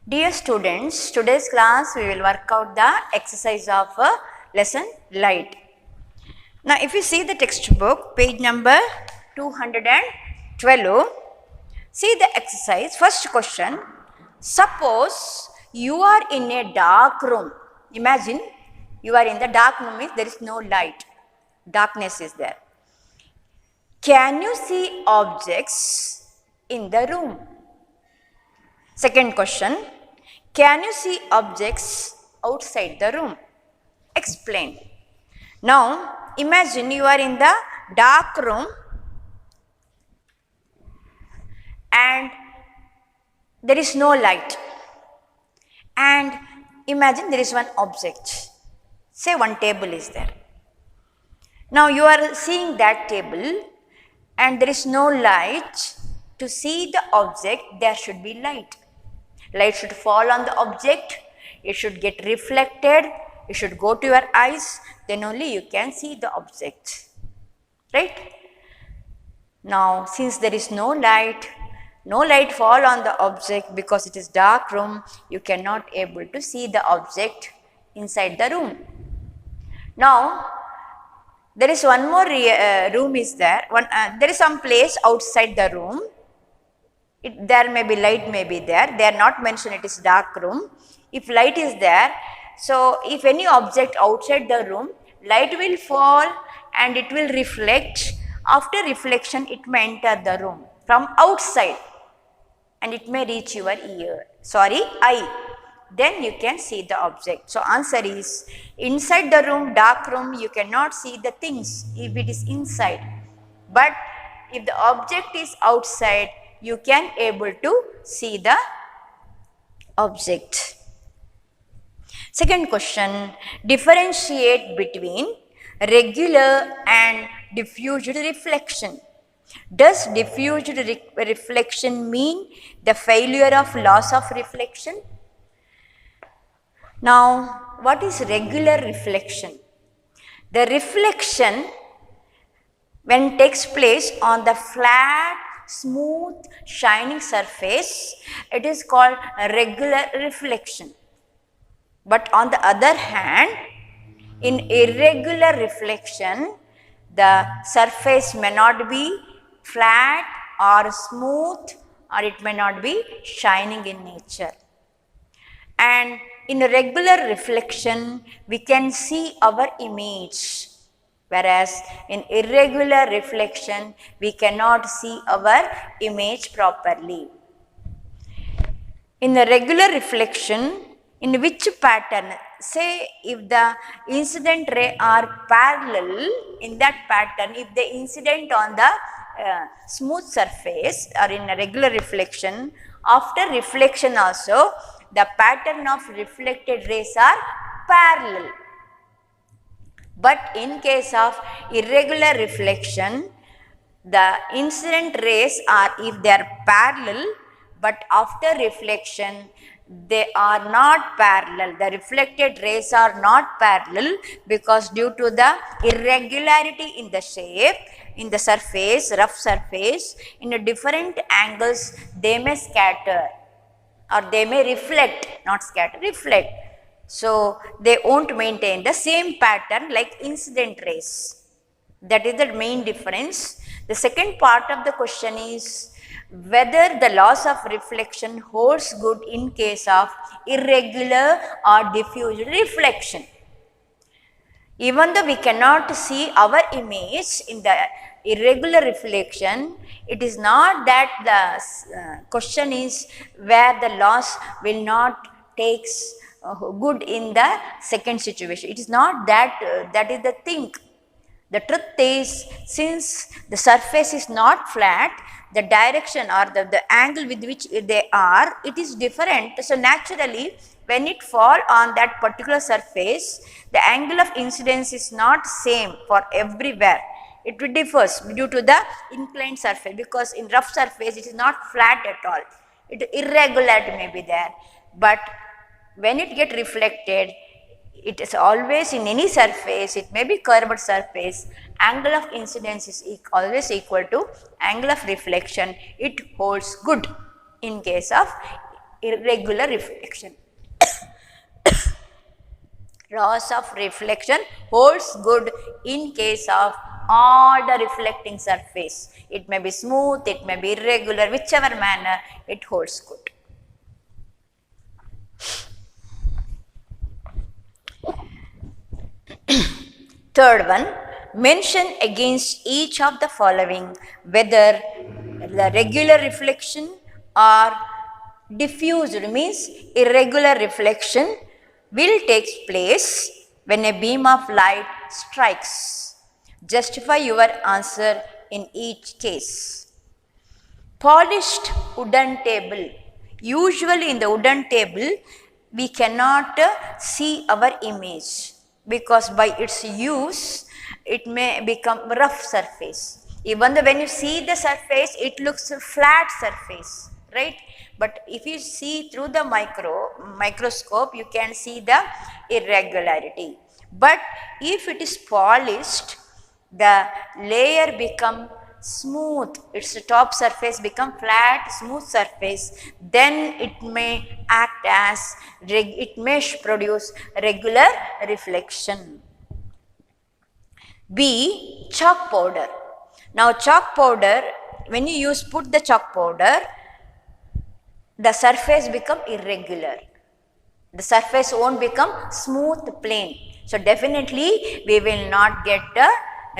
Dear students, today's class we will work out the exercise of lesson light. Now if you see the textbook, page number 212, see the exercise. First question, suppose you are in a dark room. Imagine you are in the dark room, means there is no light, darkness is there. Can you see objects in the room? Second question, can you see objects outside the room? Explain. Now, imagine you are in the dark room and there is no light. And imagine there is one object. Say one table is there. Now, you are seeing that table and there is no light. To see the object, there should be light. Light should fall on the object, it should get reflected, it should go to your eyes, then only you can see the object, right? Now, since there is no light fall on the object because it is dark room, you cannot able to see the object inside the room. Now, there is one more room is there, there is some place outside the room. There may be light may be there, they are not mentioned it is dark room. If light is there, so if any object outside the room, light will fall and it will reflect. After reflection, it may enter the room from outside and it may reach your eye. Then you can see the object. So answer is, inside the room, dark room, you cannot see the things if it is inside. But if the object is outside, you can able to see the object. Second question, differentiate between regular and diffused reflection. Does diffused reflection mean the failure of loss of reflection? Now, what is regular reflection? The reflection when takes place on the flat, smooth, shining surface, it is called regular reflection. But on the other hand, in irregular reflection, the surface may not be flat or smooth, or it may not be shining in nature. And in regular reflection, we can see our image. Whereas in irregular reflection, we cannot see our image properly. In the regular reflection, in which pattern? Say if the incident ray are parallel, in that pattern, if the incident on the smooth surface or in a regular reflection, after reflection also, the pattern of reflected rays are parallel. But in case of irregular reflection, the incident rays are, if they are parallel, but after reflection, they are not parallel. The reflected rays are not parallel because due to the irregularity in the shape, in the surface, rough surface, in a different angles, they may scatter or they may reflect, not scatter, reflect. So, they won't maintain the same pattern like incident rays. That is the main difference. The second part of the question is whether the loss of reflection holds good in case of irregular or diffused reflection. Even though we cannot see our image in the irregular reflection, it is not that the question is where the loss will not takes good in the second situation. It is not that, that is the thing. The truth is, since the surface is not flat, the direction or the angle with which they are, it is different. So naturally, when it fall on that particular surface, the angle of incidence is not same for everywhere. It differs due to the inclined surface, because in rough surface it is not flat at all. Irregularity may be there, but when it get reflected, it is always in any surface, it may be curved surface, angle of incidence is always equal to angle of reflection. It holds good in case of irregular reflection. Laws of reflection holds good in case of all the reflecting surface. It may be smooth, it may be irregular, whichever manner it holds good. Third one, mention against each of the following whether the regular reflection or diffused, means irregular reflection, will take place when a beam of light strikes. Justify your answer in each case. Polished wooden table. Usually in the wooden table, we cannot see our image because by its use, it may become rough surface. Even though when you see the surface, it looks a flat surface, right? But if you see through the microscope, you can see the irregularity. But if it is polished, the layer become smooth, its top surface become flat, smooth surface, then it may act as, it may produce regular reflection. B. Chalk powder. Now chalk powder, when you put the chalk powder, the surface become irregular. The surface won't become smooth plain. So definitely we will not get a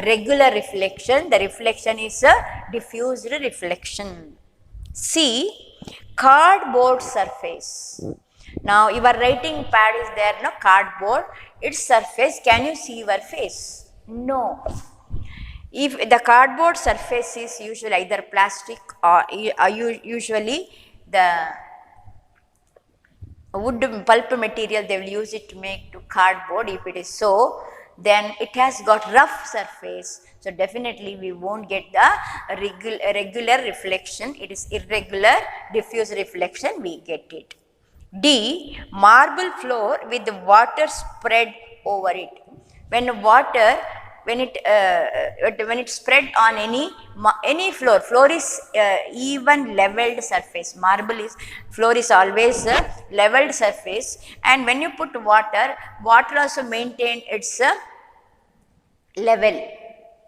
regular reflection. The reflection is a diffused reflection. C. Cardboard surface. Now your writing pad is there, no, cardboard, its surface, can you see your face? No. If the cardboard surface is usually either plastic or usually the wood pulp material, they will use it to make to cardboard. If it is so, then it has got rough surface. So definitely we won't get the regular reflection. It is irregular diffuse reflection, we get it. D. Marble floor with water spread over it. When water, when it spread on any floor is even leveled surface. Floor is always a leveled surface, and when you put water also maintain its level.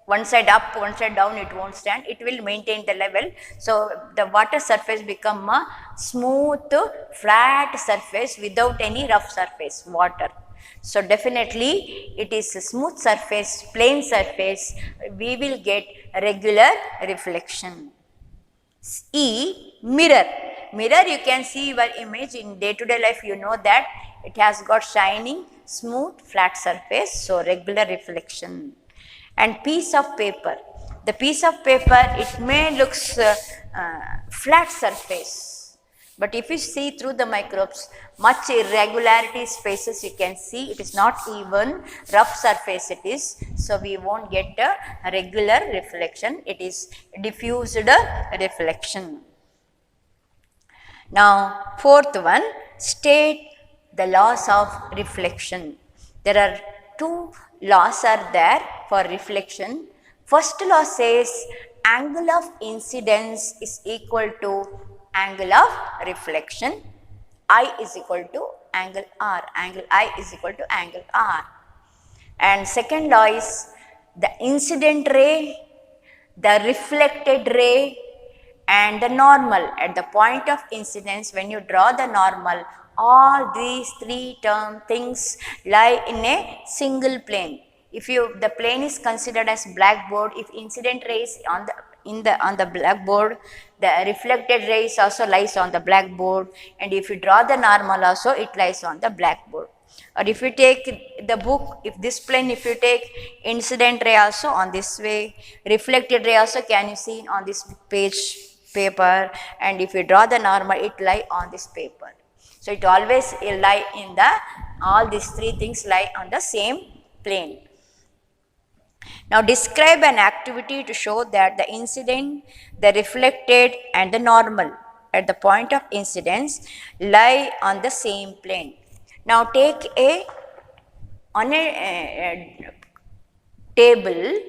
One side up, one side down, it won't stand, it will maintain the level. So the water surface become a smooth, flat surface without any rough surface, water. So definitely it is a smooth surface, plain surface, we will get regular reflection. E. Mirror. Mirror, you can see your image in day-to-day life, you know that it has got shining, smooth, flat surface, so regular reflection. And piece of paper. The piece of paper, it may looks flat surface, but if you see through the microscopes, much irregularities spaces you can see, it is not even rough surface it is, so we won't get a regular reflection, it is diffused reflection. Now fourth one, state the laws of reflection. There are two laws are there for reflection. First law says angle of incidence is equal to angle of reflection. I is equal to angle R. Angle I is equal to angle R. And second law is the incident ray, the reflected ray, and the normal. At the point of incidence, when you draw the normal, all these three things lie in a single plane. If the plane is considered as blackboard, if incident rays on the blackboard, the reflected rays also lies on the blackboard, and if you draw the normal also, it lies on the blackboard. Or if you take the book, if this plane, if you take incident ray also on this way, reflected ray also can you see on this paper, and if you draw the normal, it lie on this paper. So it always lie in all these three things lie on the same plane. Now describe an activity to show that the incident, the reflected, and the normal at the point of incidence lie on the same plane. Now take on a table,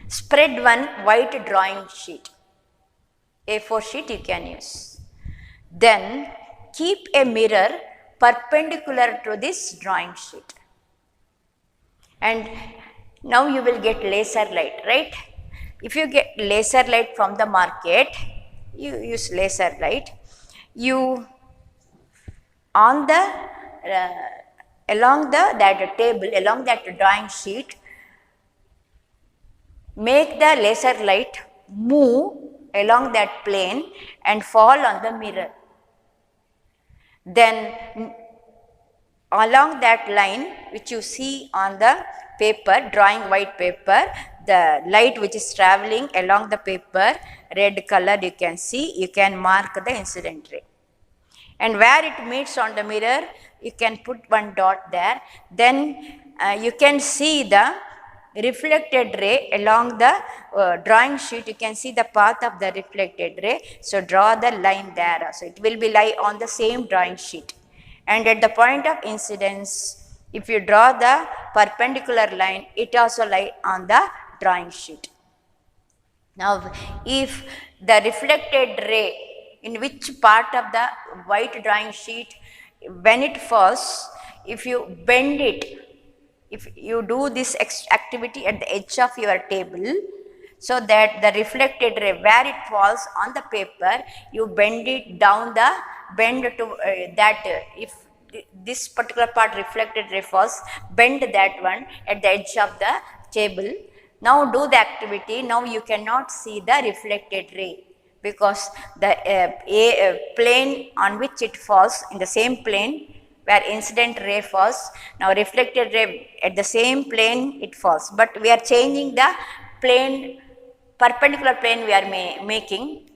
spread one white drawing sheet, A4 sheet you can use. Then keep a mirror perpendicular to this drawing sheet. And now you will get laser light, right? If you get laser light from the market, you use laser light, you on the along that table, along that drawing sheet, make the laser light move along that plane and fall on the mirror. Then along that line which you see on the paper, drawing white paper, the light which is travelling along the paper, red color you can see, you can mark the incident ray. And where it meets on the mirror, you can put one dot there. Then you can see the reflected ray along the drawing sheet. You can see the path of the reflected ray. So draw the line there. So it will be lie on the same drawing sheet. And at the point of incidence, if you draw the perpendicular line, it also lie on the drawing sheet. Now, if the reflected ray in which part of the white drawing sheet, when it falls, if you bend it, if you do this activity at the edge of your table, so that the reflected ray, where it falls on the paper, you bend it down the bend to if this particular part reflected ray falls, bend that one at the edge of the table. Now do the activity. Now you cannot see the reflected ray, because the plane on which it falls, in the same plane where incident ray falls, now reflected ray at the same plane it falls, but we are changing the plane, perpendicular plane we are making,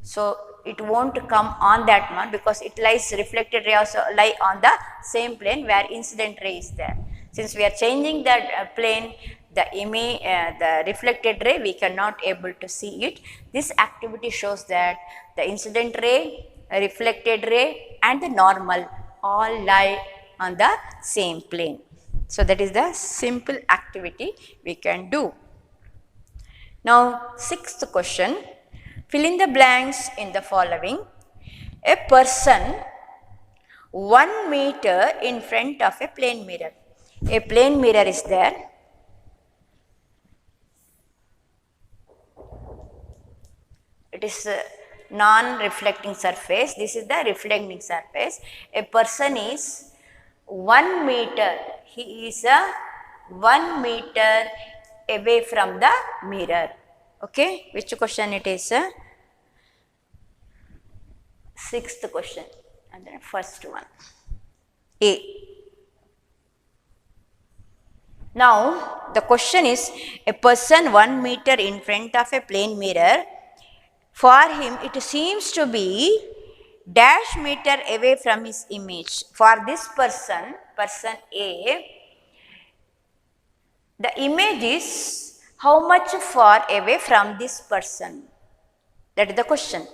so it won't come on that one, because it lies, reflected ray also lie on the same plane where incident ray is there. Since we are changing that plane, the image, the reflected ray, we cannot able to see it. This activity shows that the incident ray, reflected ray and the normal all lie on the same plane. So that is the simple activity we can do. Now, sixth question, fill in the blanks in the following. A person 1 meter in front of a plane mirror. A plane mirror is there. It is a non-reflecting surface. This is the reflecting surface. A person is 1 meter. He is 1 meter away from the mirror. Okay, which question it is? Sixth question and then first one. A. Now the question is, a person 1 meter in front of a plane mirror. For him, it seems to be dash meter away from his image. For this person, person A, the image is how much far away from this person? That is the question.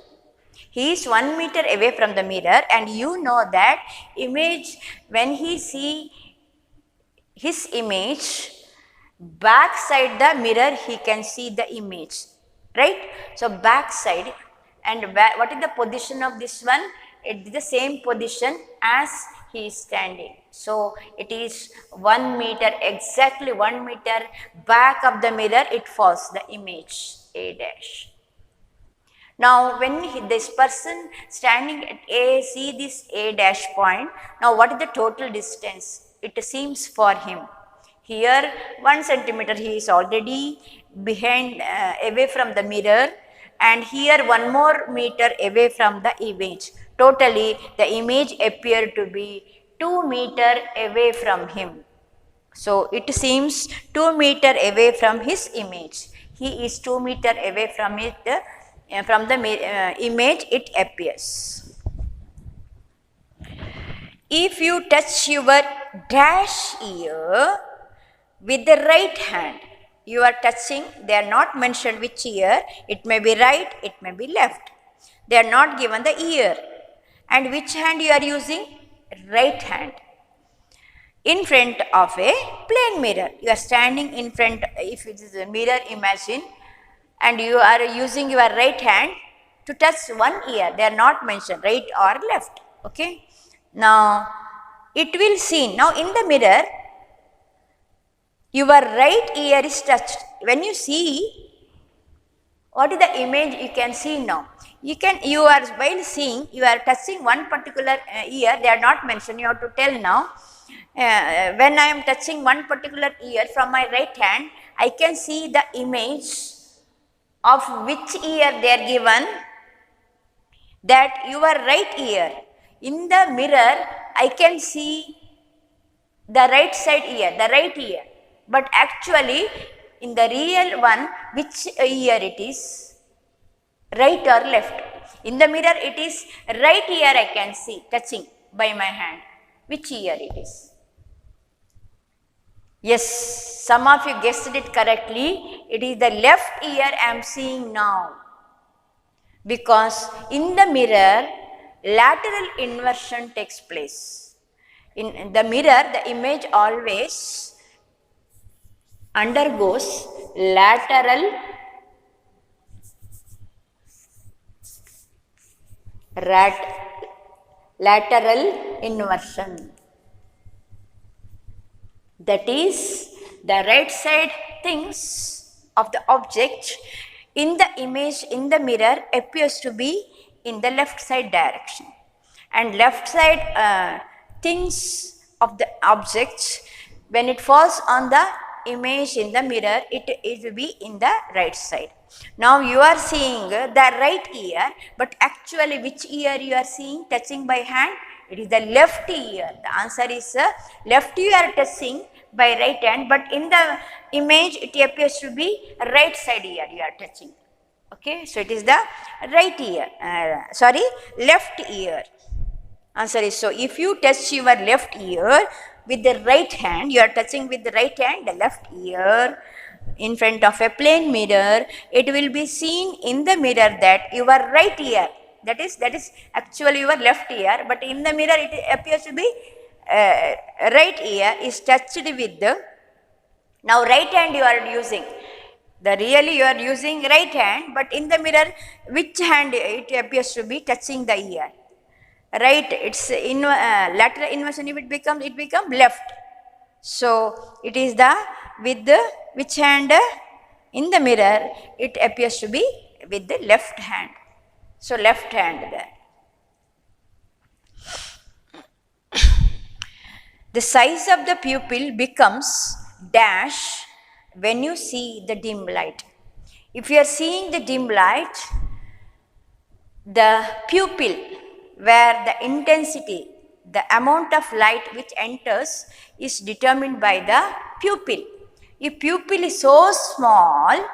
He is 1 meter away from the mirror, and you know that image, when he see his image, backside the mirror he can see the image. Right? So back side, and what is the position of this one? It is the same position as he is standing. So it is 1 meter, exactly 1 meter back of the mirror it falls, the image A dash. Now when this person standing at A, see this A dash point, now what is the total distance? It seems for him. Here 1 centimeter he is already behind, away from the mirror, and here 1 more meter away from the image. Totally the image appeared to be 2 meter away from him. So it seems 2 meter away from his image. He is 2 meter away from it, from the image it appears. If you touch your dash ear with the right hand, you are touching, they are not mentioned which ear, it may be right, it may be left. They are not given the ear. And which hand you are using? Right hand. In front of a plane mirror. You are standing in front, if it is a mirror, imagine, and you are using your right hand to touch one ear. They are not mentioned, right or left. Okay. Now it will see, now in the mirror your right ear is touched. When you see, what is the image you can see now? You are while seeing, you are touching one particular ear, they are not mentioned, you have to tell now. When I am touching one particular ear from my right hand, I can see the image of which ear they are given, that your right ear. In the mirror, I can see the right side ear, the right ear. But actually, in the real one, which ear it is? Right or left? In the mirror, it is right ear I can see, touching by my hand. Which ear it is? Yes, some of you guessed it correctly. It is the left ear I am seeing now. Because in the mirror, lateral inversion takes place. In the mirror, the image always undergoes lateral inversion. That is, the right side things of the object in the image in the mirror appears to be in the left side direction, and left side things of the object, when it falls on the image in the mirror, it will be in the right side. Now you are seeing the right ear, but actually which ear you are seeing touching by hand? It is the left ear. The answer is left ear touching by right hand, but in the image it appears to be right side ear you are touching. Okay, so it is the right ear, left ear. Answer is, so if you touch your left ear with the right hand, you are touching with the right hand the left ear in front of a plain mirror, it will be seen in the mirror that your right ear, that is actually your left ear, but in the mirror it appears to be right ear is touched with the, now right hand you are using, the really you are using right hand, but in the mirror which hand it appears to be touching the ear? Right, it's in lateral inversion, if it become left. So it is the with the which hand in the mirror it appears to be with the left hand. So left hand there. The size of the pupil becomes dash when you see the dim light. If you are seeing the dim light, the pupil, where the intensity, the amount of light which enters is determined by the pupil. If pupil is so small,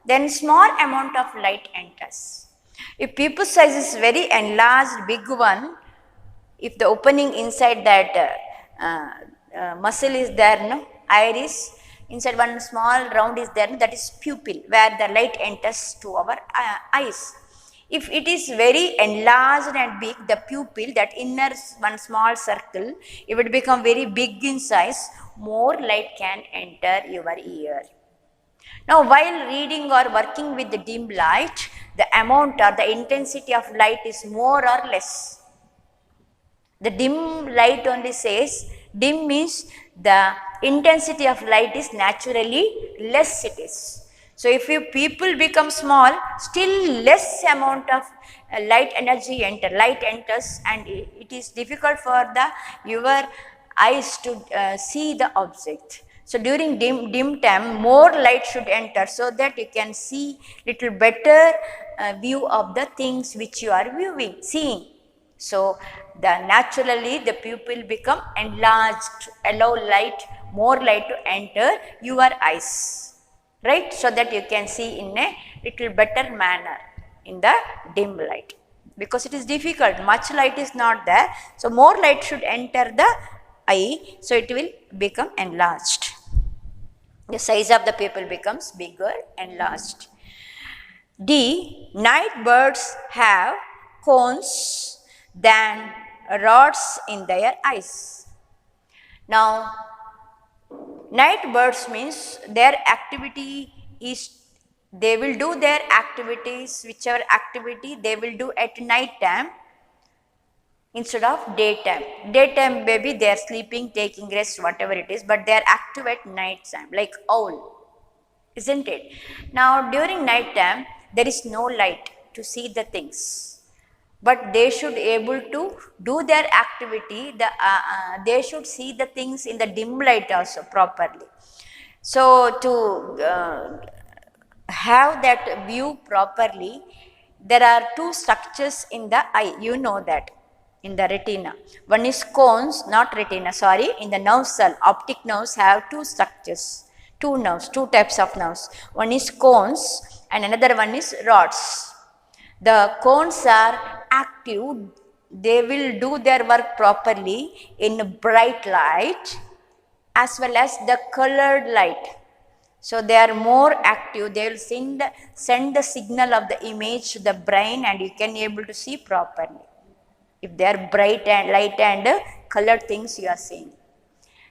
then small amount of light enters. If pupil size is very enlarged, big one, if the opening inside that muscle is there, no, iris, inside one small round is there, that is pupil, where the light enters to our eyes. If it is very enlarged and big, the pupil, that inner one small circle, if it become very big in size, more light can enter your ear. Now, while reading or working with the dim light, the amount or the intensity of light is more or less. The dim light only says, dim means the intensity of light is naturally less it is. So, if your pupil become small, still less amount of light energy enters, and it is difficult for your eyes to see the object. So, during dim time, more light should enter, so that you can see little better view of the things which you are seeing. So, naturally the pupil become enlarged, allow more light to enter your eyes. Right, so that you can see in a little better manner in the dim light, because it is difficult, much light is not there, so more light should enter the eye, so it will become enlarged. The size of the pupil becomes bigger, enlarged. D. Night birds have cones than rods in their eyes. Now, night birds means their activity is, they will do their activities, whichever activity they will do at night time, instead of daytime. Daytime maybe they are sleeping, taking rest, whatever it is, but they are active at night time, like owl, isn't it? Now during night time there is no light to see the things, but they should able to do their activity. They should see the things in the dim light also properly. So to have that view properly, there are two structures in the eye, you know that, in the retina. One is cones, not retina, sorry, in the nerve cell. Optic nerves have two structures, two nerves, two types of nerves. One is cones and another one is rods. The cones are active, they will do their work properly in bright light as well as the colored light. So they are more active, they will send the signal of the image to the brain and you can able to see properly. If they are bright and light and colored things you are seeing.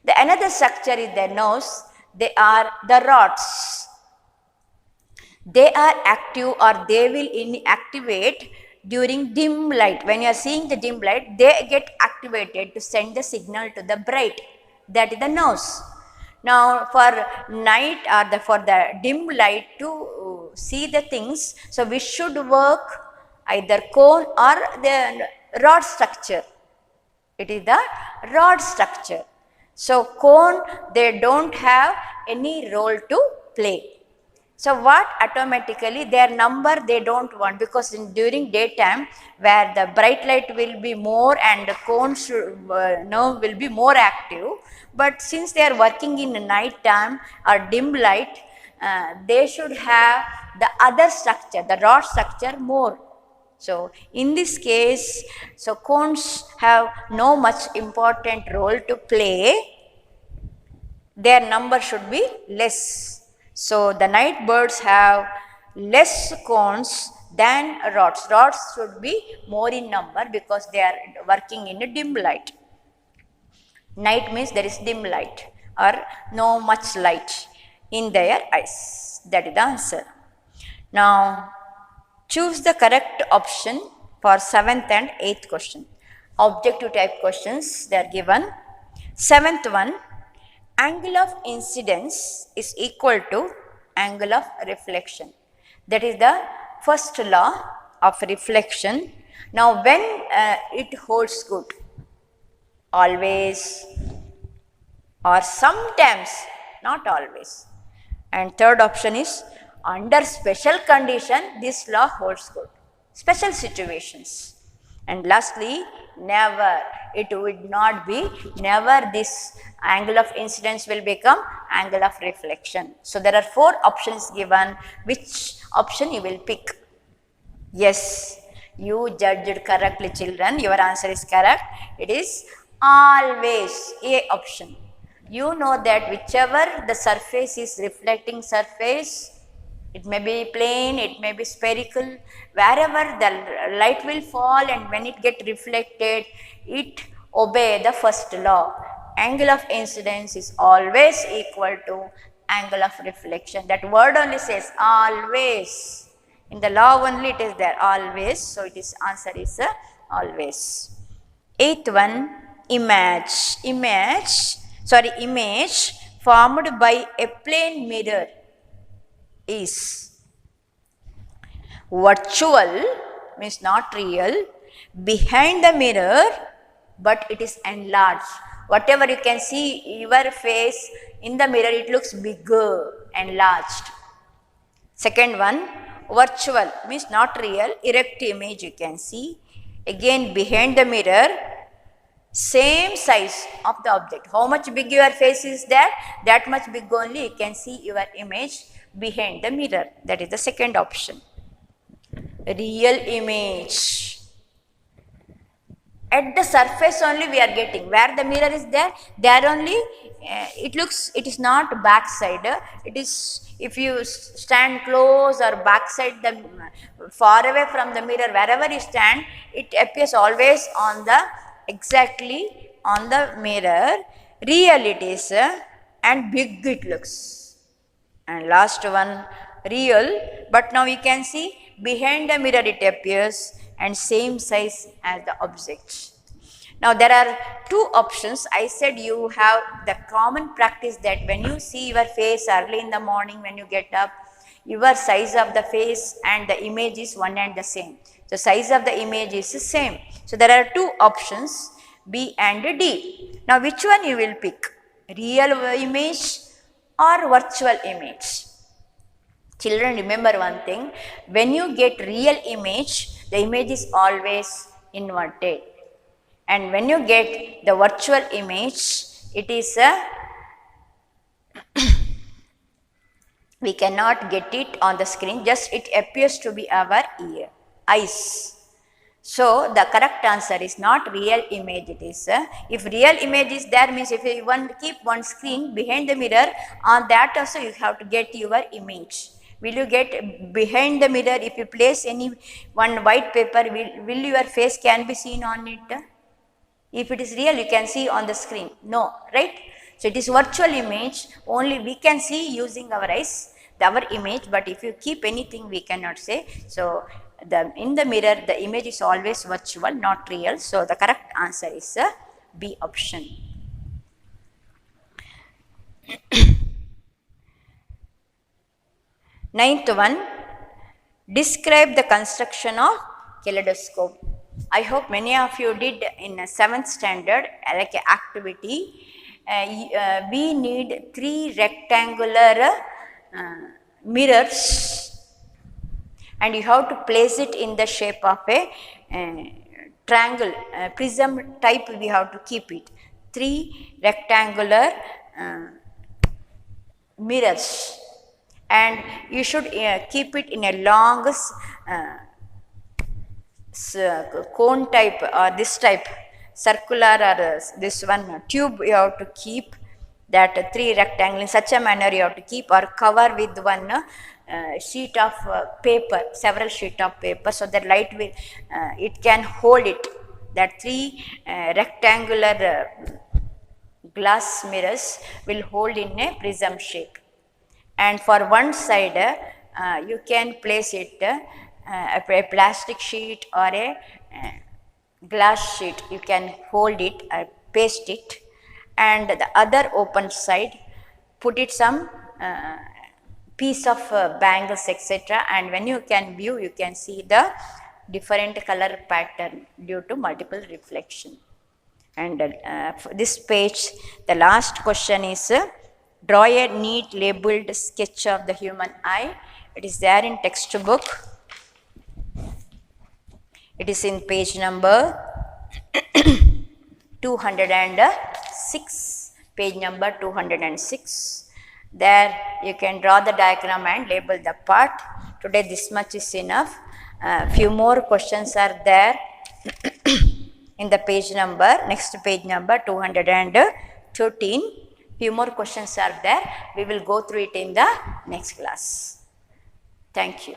The another structure is the nose, they are the rods. They are active or they will inactivate during dim light. When you are seeing the dim light, they get activated to send the signal to the bright, that is the nose. Now for night or for the dim light to see the things, so we should work either cone or the rod structure. It is the rod structure. So cone, they don't have any role to play. So what automatically their number they don't want, because during daytime where the bright light will be more and the cone nerve will be more active, but since they are working in night time or dim light, they should have the other structure, the rod structure more. So in this case, so cones have no much important role to play, their number should be less. So the night birds have less cones than rods. Rods should be more in number because they are working in a dim light. Night means there is dim light or no much light in their eyes. That is the answer. Now choose the correct option for 7th and 8th question. Objective type questions they are given. 7th one, angle of incidence is equal to angle of reflection. That is the first law of reflection. Now when it holds good, always or sometimes, not always. And third option is under special condition this law holds good, special situations. And lastly, never, it would not be, never this angle of incidence will become angle of reflection. So there are 4 options given, which option you will pick? Yes, you judged correctly children, your answer is correct. It is always A option. You know that whichever the surface is reflecting surface, it may be plane, it may be spherical, wherever the light will fall and when it get reflected, it obey the first law. Angle of incidence is always equal to angle of reflection. That word only says always. In the law only it is there, always. So it is answer is always. 8th one, image. Image formed by a plane mirror is virtual, means not real, behind the mirror, but it is enlarged. Whatever you can see your face in the mirror, it looks bigger, enlarged. Second one, virtual means not real, erect image you can see. Again behind the mirror, same size of the object. How much big your face is there, that much big only you can see your image behind the mirror. That is the second option. Real image. At the surface only we are getting. Where the mirror is there only it is not back side. It is, if you stand close or back side, the far away from the mirror, wherever you stand, it appears always on the exactly on the mirror. Real it is and big it looks. And last one, real, but now you can see behind the mirror it appears and same size as the object. Now there are two options. I said you have the common practice that when you see your face early in the morning when you get up, your size of the face and the image is one and the same. So size of the image is the same. So there are two options, B and D. Now which one you will pick? Real image or virtual image? Children, remember one thing, when you get real image, the image is always inverted. And when you get the virtual image, it is we cannot get it on the screen, just it appears to be our eyes. So the correct answer is not real image, it is. If real image is there, means if you want to keep one screen behind the mirror, on that also you have to get your image. Will you get behind the mirror? If you place any one white paper, will your face can be seen on it? If it is real, you can see on the screen. No, right? So it is virtual image, only we can see using our eyes, our image, but if you keep anything, we cannot say. So in the mirror, the image is always virtual, not real. So the correct answer is B option. Ninth one, describe the construction of kaleidoscope. I hope many of you did in 7th standard like activity. We need 3 rectangular mirrors, and you have to place it in the shape of a triangle, prism type. We have to keep it. 3 rectangular mirrors, and you should keep it in a long cone type or this type, circular or this one tube. You have to keep that 3 rectangle in such a manner. You have to keep or cover with one sheet of paper, several sheet of paper, so that light will it can hold it. That 3 rectangular glass mirrors will hold in a prism shape, and for one side you can place it a plastic sheet or a glass sheet. You can hold it, paste it, and the other open side put it some piece of bangles, etc. And when you can view, you can see the different color pattern due to multiple reflection. And for this page, the last question is draw a neat labeled sketch of the human eye. It is there in textbook. It is in page number 206, page number 206. There you can draw the diagram and label the part. Today this much is enough. Few more questions are there in the page number, next page number 213. Few more questions are there. We will go through it in the next class. Thank you.